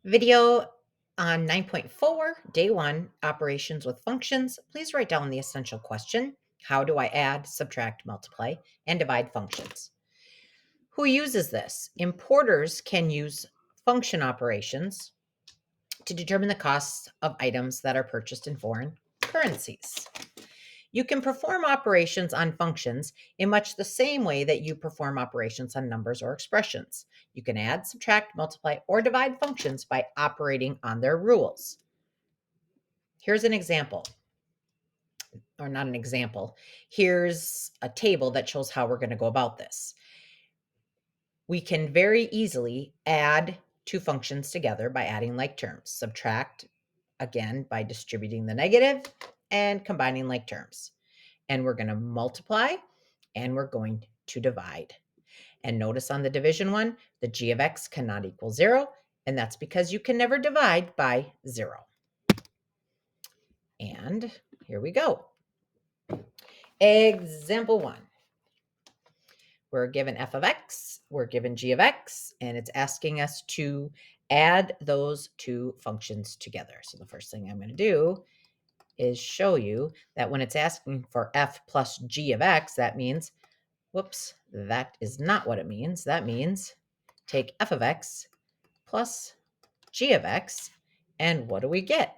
Video on 9.4, Day 1, Operations with Functions. Please write down the essential question. How do I add, subtract, multiply, and divide functions? Who uses this? Importers can use function operations to determine the costs of items that are purchased in foreign currencies. You can perform operations on functions in much the same way that you perform operations on numbers or expressions. You can add, subtract, multiply, or divide functions by operating on their rules. Here's an example, or not an example. Here's a table that shows how we're going to go about this. We can very easily add two functions together by adding like terms. Subtract, again, by distributing the negative, and combining like terms. And we're going to multiply and we're going to divide. And notice on the division one, the g of x cannot equal 0, and that's because you can never divide by 0. And here we go. Example 1. We're given f of x, we're given g of x, and it's asking us to add those two functions together. So the first thing I'm going to do is show you that when it's asking for f plus g of x, that means, whoops, that is not what it means. That means take f of x plus g of x, and what do we get?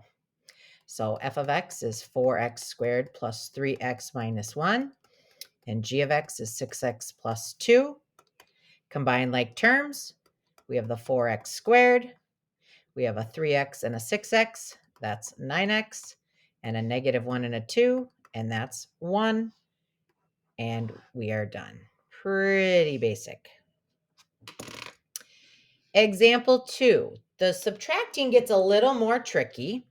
So f of x is 4x squared plus 3x minus 1, and g of x is 6x plus 2. Combine like terms, we have the 4x squared, we have a 3x and a 6x, that's 9x, and a negative 1 and a 2, and that's 1, and we are done. Pretty basic. Example 2. The subtracting gets a little more tricky.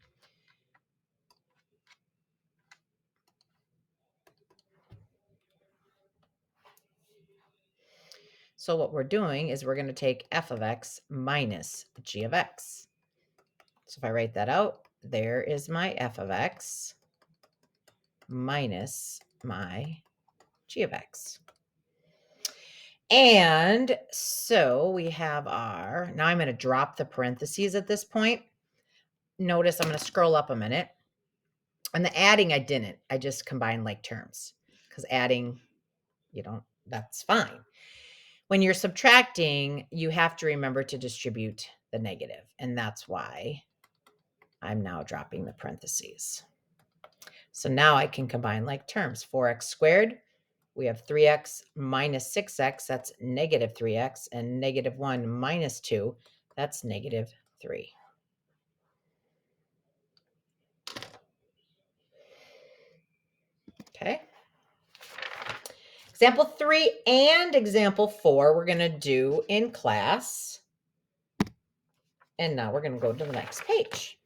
So what we're doing is we're going to take f of x minus g of x. So if I write that out, there is my f of x minus my g of x. And so we have our, now I'm going to drop the parentheses at this point. Notice I'm going to scroll up a minute. And the adding, I didn't. I just combined like terms because adding, that's fine. When you're subtracting, you have to remember to distribute the negative, and that's why I'm now dropping the parentheses. So now I can combine like terms. 4x squared, we have 3x minus 6x, that's negative 3x, and negative 1 minus 2, that's negative 3. Okay. Example 3 and example 4 we're going to do in class. And now we're going to go to the next page.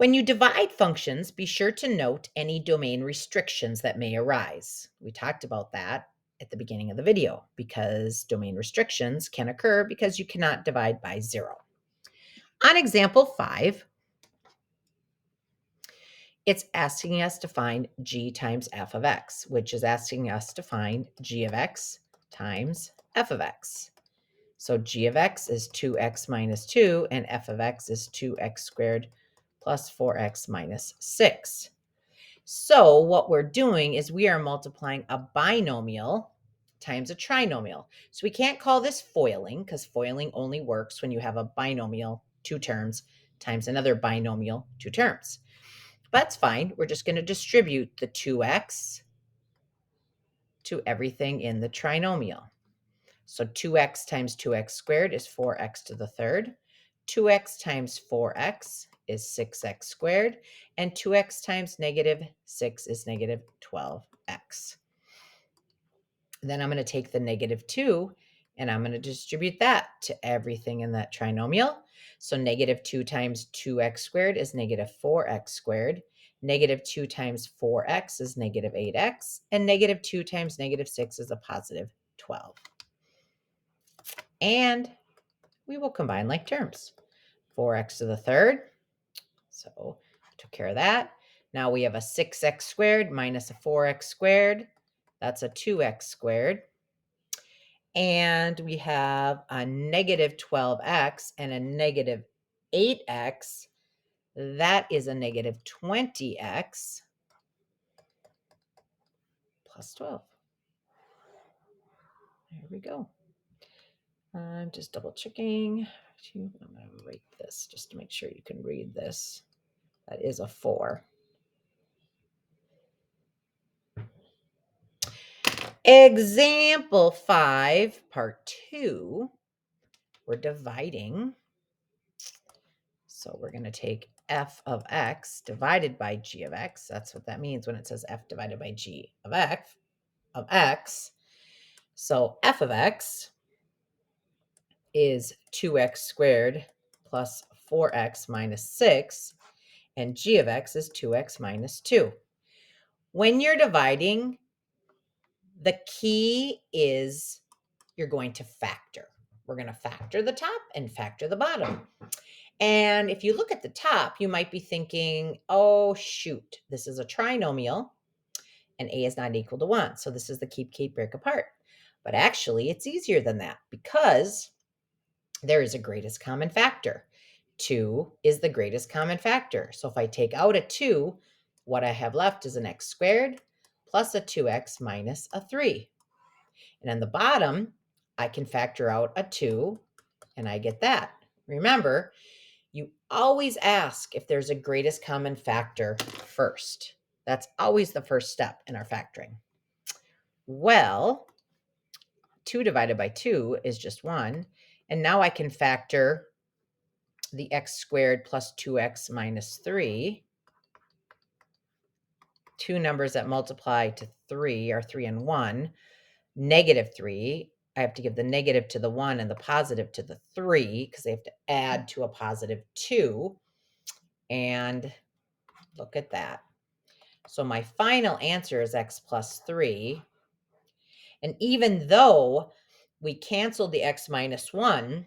When you divide functions, be sure to note any domain restrictions that may arise. We talked about that at the beginning of the video because domain restrictions can occur because you cannot divide by 0. On example 5, it's asking us to find g times f of x, which is asking us to find g of x times f of x. So g of x is 2x minus 2, and f of x is 2x squared plus 4x minus 6. So what we're doing is we are multiplying a binomial times a trinomial. So we can't call this FOILing because FOILing only works when you have a binomial, 2 terms, times another binomial, 2 terms. But that's fine. We're just going to distribute the 2x to everything in the trinomial. So 2x times 2x squared is 4x to the third. 2x times 4x is 6x squared. And 2x times negative 6 is negative 12x. Then I'm going to take the negative 2 and I'm going to distribute that to everything in that trinomial. So negative 2 times 2x squared is negative 4x squared. Negative 2 times 4x is negative 8x. And negative 2 times negative 6 is a positive 12. And we will combine like terms. 4x to the third. So I took care of that. Now we have a 6x squared minus a 4x squared. That's a 2x squared. And we have a negative 12x and a negative 8x. That is a negative 20x plus 12. There we go. I'm just double checking. I'm going to write this just to make sure you can read this. That is a 4. Example 5, part 2. We're dividing. So we're going to take f of x divided by g of x. That's what that means when it says f divided by g of x. So f of x is 2x squared plus 4x minus 6, and g of x is 2x minus 2. When you're dividing, the key is you're going to factor. We're going to factor the top and factor the bottom. And if you look at the top, you might be thinking, oh, shoot, this is a trinomial and a is not equal to 1. So this is the keep, break apart. But actually, it's easier than that because there is a greatest common factor. 2 is the greatest common factor. So if I take out a 2, what I have left is an x squared plus a 2x minus a 3. And on the bottom, I can factor out a 2, and I get that. Remember, you always ask if there's a greatest common factor first. That's always the first step in our factoring. Well, 2 divided by 2 is just 1. And now I can factor the x squared plus 2x minus 3. Two numbers that multiply to 3 are 3 and 1. Negative 3. I have to give the negative to the 1 and the positive to the 3 because they have to add to a positive 2. And look at that. So my final answer is x plus 3. And even though we canceled the x minus 1,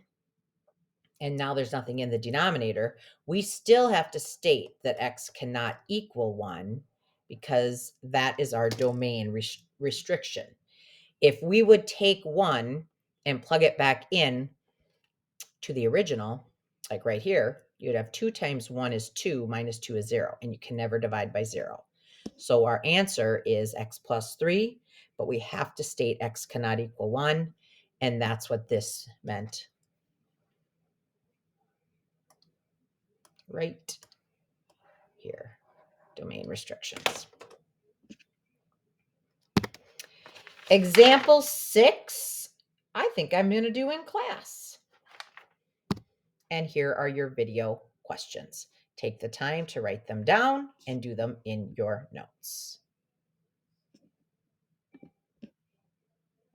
and now there's nothing in the denominator, we still have to state that x cannot equal 1 because that is our domain restriction. If we would take 1 and plug it back in to the original, like right here, you'd have 2 times 1 is 2 minus 2 is 0, and you can never divide by 0. So our answer is x plus 3, but we have to state x cannot equal 1, and that's what this meant right here, domain restrictions. Example 6, I think I'm going to do in class. And here are your video questions. Take the time to write them down and do them in your notes.